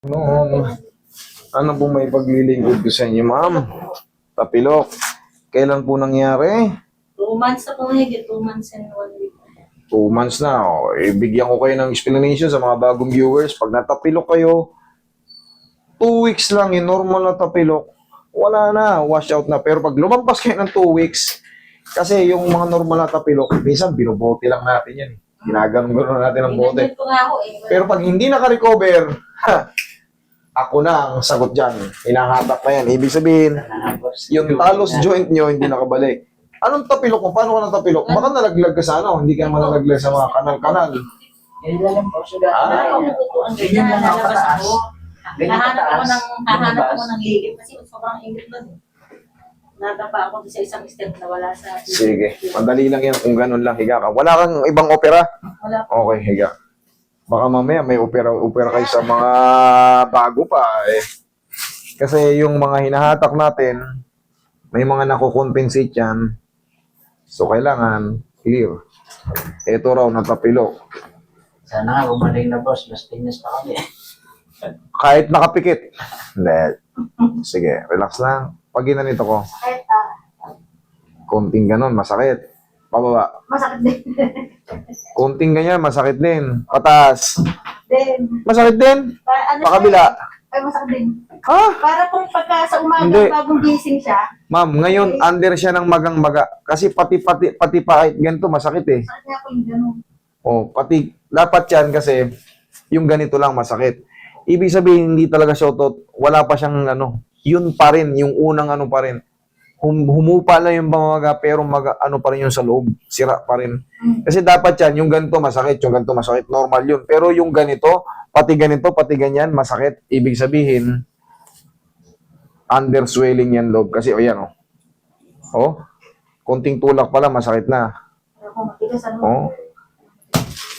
Noon, ano po may paglilingkod ko sa inyo, ma'am? Tapilok. Kailan po nangyari? 2 months na po higit, 2 months and 1 week. 2 months na. O, bigyan ko kayo ng explanation sa mga bagong viewers. Pag natapilok kayo, 2 weeks lang yung normal na tapilok. Wala na, wash out na. Pero pag lumampas kayo ng 2 weeks, kasi yung mga normal na tapilok, minsan binubote lang natin yan. Ginaganon natin ang bote. Pinagyan ko nga ako eh. Pero pag hindi naka-recover, ako na ang sagot dyan. Hinahatak na yan. Ibig sabihin, yung talos joint nyo hindi nakabalik. Anong tapilok mo? Paano ka natapilok? Baka nalaglag ka sa ano, hindi ka malalaglag sa mga kanal-kanal. Yan lang po. Wala akong tutuan ganyan, lalabas ako. Hahanap ako ng ligid kasi sobrang init nun. Nadapa ako sa isang step na wala sa... Sige, madali lang yan kung ganun lang, higa ka. Wala kang ibang opera? Wala. Okay, higa. Baka mamaya may opera kayo sa mga bago pa eh. Kasi yung mga hinahatak natin, may mga nakukompensate yan. So, kailangan clear. Ito raw, natapilok. Sana nga, umaling na boss. Mas tinyas pa kami. Kahit nakapikit. Hindi. Sige, relax lang. Pag ginanito ko, Kahit konting ganon, masakit. Pababa. masakit din. Konting ganyan, masakit din. Pataas. Then, Masakit din. Pakabila. Ay, masakit din. Ha? Para kung pagka sa umaga, Hindi. bagong gising siya, Ma'am, ngayon under siya ng magang-maga. Kasi pati pa ganito masakit eh. sakit niya ako yung gano'n. Oh, pati dapat yan kasi yung ganito lang masakit. Ibig sabihin hindi talaga siya utot. Wala pa siyang ano, yun pa rin, yung unang ano pa rin. Humupa lang yung pamamaga pero ano pa rin yung sa loob, sira pa rin. Kasi dapat yan, yung ganito masakit, yung ganito masakit, normal yun. Pero yung ganito, pati ganyan, masakit. Ibig sabihin, under swelling yan loob. Kasi, o yan, o. O, konting tulak pala, masakit na. Pero kung matigas, ano? O.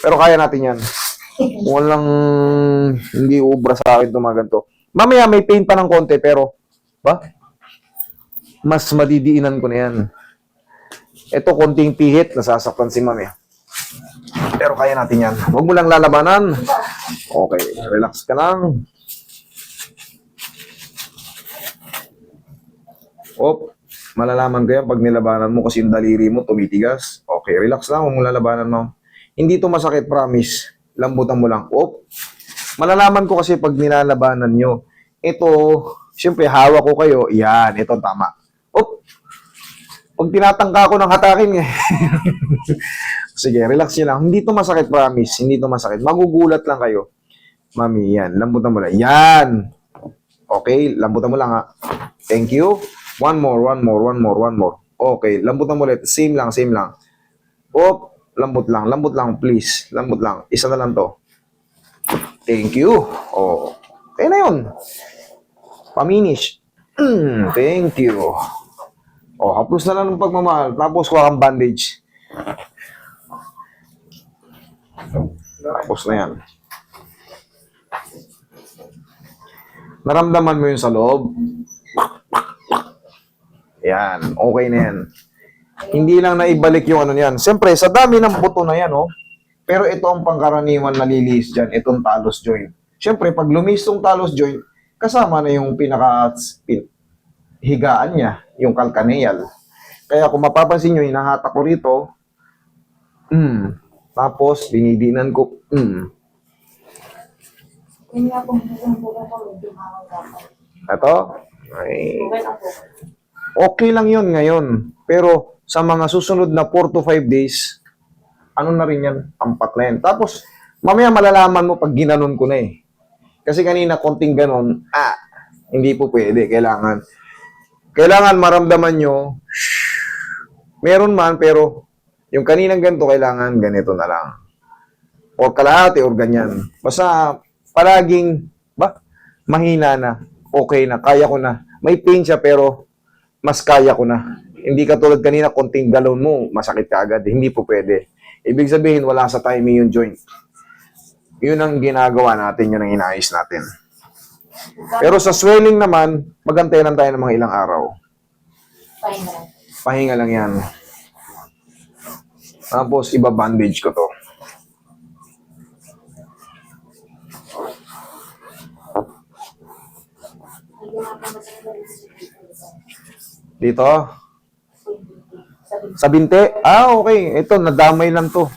Pero kaya natin yan. Walang, hindi ubra sa akin ito mga ganito. Mamaya may pain pa ng konti, pero, ba? Mas madidiinan ko na yan. Ito, konting pihit, nasasaktan si mami. Pero kaya natin yan. Huwag mo lang lalabanan. Okay, relax ka lang. Op, malalaman ko yan pag nilabanan mo kasi yung daliri mo tumitigas. Okay, relax lang, huwag mo lalabanan mo. Hindi to masakit, promise. Lambutan mo lang. Op, malalaman ko kasi pag nilalabanan nyo. Ito, siyempre hawak ko kayo. Yan, ito tama. Op, pag tinatangka ko ng hatakin eh. Sige, relax nyo lang. Hindi to masakit, promise. Hindi to masakit. Magugulat lang kayo. Mami, yan. Lambutan mo lang. Yan. Okay, lambutan mo lang ha. Thank you. One more. Okay, lambutan mo ulit. Same lang. Op, lambot lang, please. Lambot lang. Isa na lang to. Thank you. Oh, kaya na yun. Paminish. Thank you. Oh, haplos na lang ng pagmamahal. Tapos kuha kang bandage. Tapos na yan. Naramdaman mo yun sa loob? Yan, okay na yan. Hindi lang naibalik yung ano yan. Siyempre, sa dami ng buto na yan, oh. Pero ito ang pangkaraniwan na lilis dyan, itong talos joint. Siyempre, pag lumis tong talos joint, kasama na yung higaan niya, yung calcaneal. Kaya kung mapapansin nyo, hinahatak ko rito, tapos, binidinan ko, Yun nga kung buong-buong ko, medyo hawag-hawag. Ito, ay, Okay ako. okay lang yun ngayon. Pero, sa mga susunod na 4 to 5 days, ano na rin yan, ampat na yan. Tapos, mamaya malalaman mo pag ginanon ko na eh. Kasi kanina, konting ganon, hindi po pwede. Kailangan maramdaman nyo, meron man, pero yung kaninang ganito, kailangan ganito na lang. O kalahati, or ganyan. Basta, palaging, mahina na, okay na, kaya ko na. May pain siya, pero mas kaya ko na. Hindi katulad kanina, konting galon mo, masakit ka agad. Hindi po pwede. Ibig sabihin, wala sa timing yung joint. Yun ang ginagawa natin, yun ang inaayos natin. Pero sa swelling naman, magantay lang tayo ng mga ilang araw. Pahinga. Pahinga lang yan. Tapos, iba-bandage ko to. Dito. Sa binte? Ah, okay. Ito, nadamay lang to.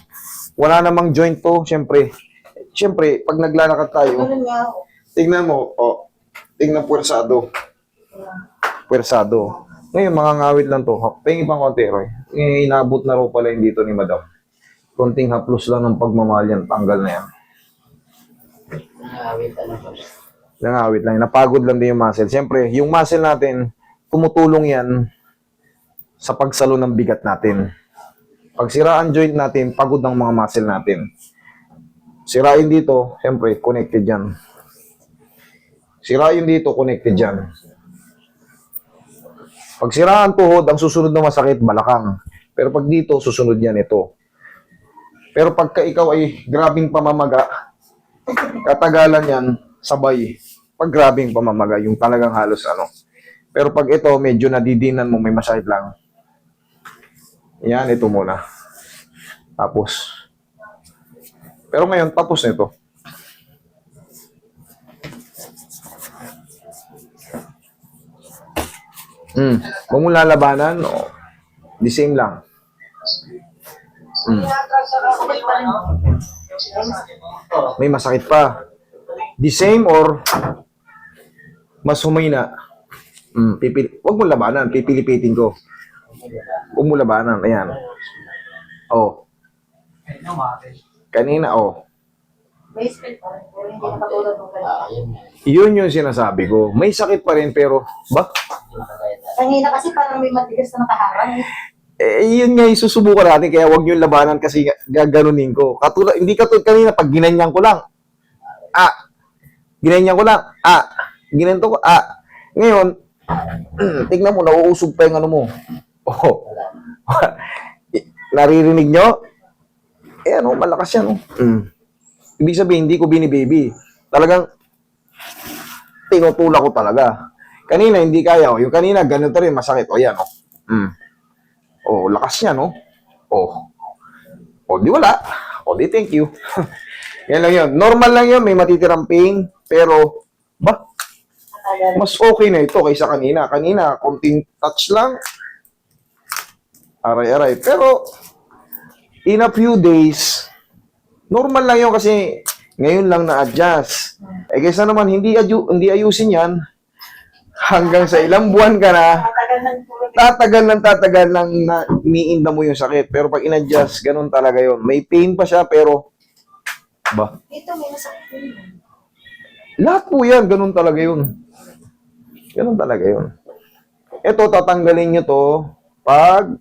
Wala namang joint to, syempre. Syempre, pag naglalakad tayo, Ganun nga ako. tingnan mo, oh, tingnan puwersado. Puwersado. Ngayon, mga ngawit lang to. Tingin pang konti, Roy. Inabot na raw pala yung dito ni Madam. Konting haplos lang ng pagmamahal yan. Tanggal na yan. Nakawit boss. Nangawit lang. Napagod lang din yung muscle. Siyempre, yung muscle natin, tumutulong yan sa pagsalo ng bigat natin. Pag siraan joint natin, pagod ng mga muscle natin. Sirain dito, siyempre, connected yan. Sirain dito, connected yan. Pag siraan tuhod, ang susunod na masakit, balakang. Pero pag dito, susunod yan ito. Pero pagka ikaw ay grabing pamamaga, katagalan yan, sabay. Pag grabing pamamaga, yung talagang halos ano. Pero pag ito, medyo nadidinan mo, may masakit lang. Yan, ito muna. Tapos. Pero ngayon, tapos na ito. Huwag mo lalabanan, o the same lang. May masakit pa. The same or mas humina. Huwag mo labanan, pipilipitin ko. Huwag mo labanan, ayan. Oh. Kanina, oh. May spell pa rin, pero hindi na katulad ng kanina. Ayun na. Yun yung sinasabi ko. May sakit pa rin, pero, ba? Kanina kasi parang may matigas na nakaharang. Yun nga yung susubukan natin, kaya huwag yung labanan kasi gaganunin ko. Katulad, hindi katulad kanina, pag ginanyan ko lang, ginanyan ko lang, ginanto ko, Ngayon, tignan mo, nauusog pa yung ano mo. Oh. Naririnig nyo? Ano, malakas yan, oh. Ibig sabihin, hindi ko binibaby. Talagang, tinutulak ko talaga. Kanina, hindi kaya, oh. Yung kanina, ganito rin, masakit. O, yan, oh. Oh, lakas niya, no? Oh. Oh, di wala. Oh, di thank you. Yan lang yun. Normal lang yun, may matitirang pain, pero, mas okay na ito kaysa kanina. Kanina, konting touch lang. Aray-aray. Pero, in a few days, normal lang yun kasi ngayon lang na-adjust. Kaysa naman, hindi ayusin yan, hanggang sa ilang buwan ka na, tatagal ng iniinda mo yung sakit. Pero pag in-adjust, ganun talaga yun. May pain pa siya, pero, Ito may masakit din. lahat po yan, ganun talaga yun. Ganun talaga yun. Ito, tatanggalin nyo to pag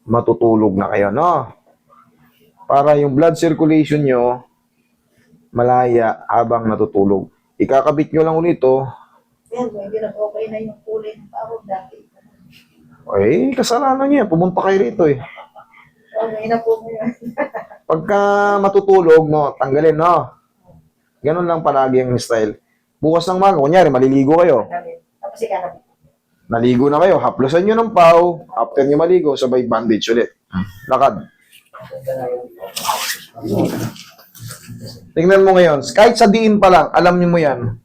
matutulog na kayo, no? Para yung blood circulation nyo malaya habang natutulog. Ikakabit nyo lang ulit to. Yan, medyo nag-okay na yung kulay ng pagod dati. Eh, kasalanan niya. Pumunta kayo rito eh. Okay na po ngayon. Pagka matutulog, no, tanggalin, no? Ganun lang palagi ang style. Bukas ng maga, kunyari, maliligo kayo. Tapos ikakabit. Naligo na kayo, haplusan nyo ng pau. After nyo maligo, sabay bandage ulit. Lakad. Tingnan mo ngayon. Kahit sa diin pa lang, alam nyo mo yan.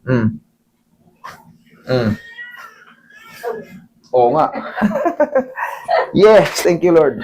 Oo nga. Yes, thank you, Lord.